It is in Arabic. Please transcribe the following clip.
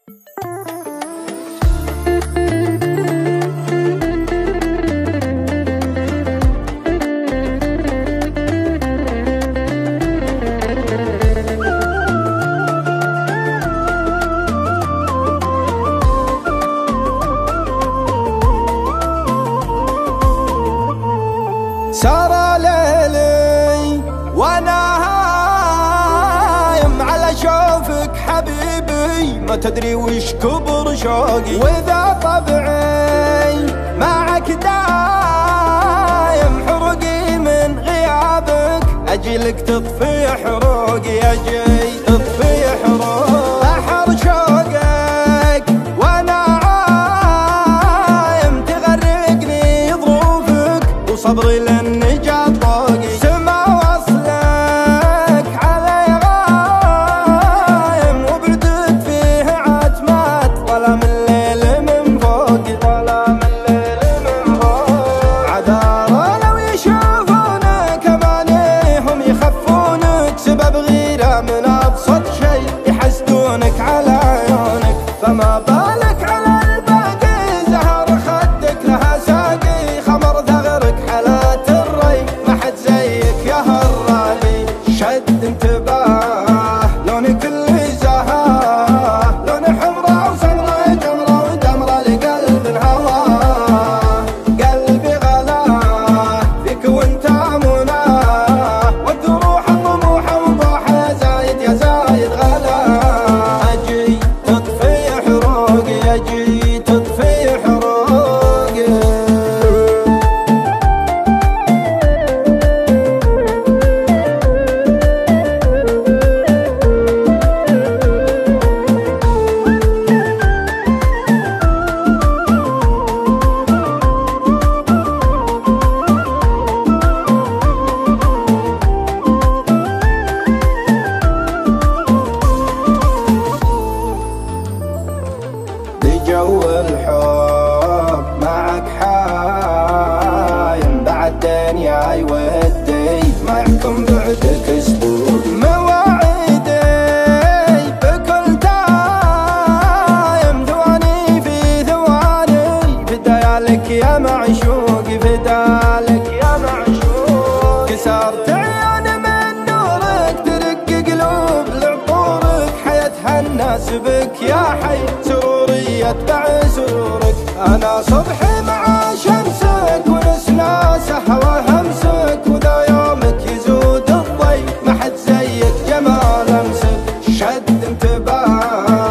سار ليلي وانا هايم على شوفك حبيبي، ما تدري وش كبر شوقي، واذا طبعي معك دايم حرقي من غيابك، اجيلك تطفي حروقي، اجي تطفي حروقي، بحر شوقك وانا عايم تغرقني ظروفك، وصبري للنجاة طوقي، سما وصلك علي غايم، وبردت فيه عتمات ظلام الليل من فوقي، ظلام الليل من فوقي، عذارى لو يشوفونك امانيهم يخفونك، سبب غيرة من ابسط شيء يحسدونك على عيونك، فما بالك على الباقي، زهر خدك لها ساقي، خمر ثغرك حالات الري، ما حد زيك يا هالراقي، شد انتباه لونك اللي زهاه، لون حمرا وسمرا جمرة ودمرة لقلب هواه، قلبي غلاه فيك وانت مناه، والجروح الطموح وضوح يا زايد يا زايد غلاه، اجي تطفي حروقي، اجي تطفي حروقي. بجو الحب معك حايم، بعد دنياي ودي ما يحكم بعدك اسبوع، مواعيدي بكل تايم، ثواني في ثواني، فدايالك يا معشوقي، فدالك يا معشوقي، كسرت عيون من نورك، ترق قلوب لعطورك، حياتها الناس بك يا حي، سروري يتبع سرورك، انا صبحي مع شمسك، ونسنا سهوى همسك، وذا يومك يزود الضي، ما حد زيك جمال امسك، شد انتباه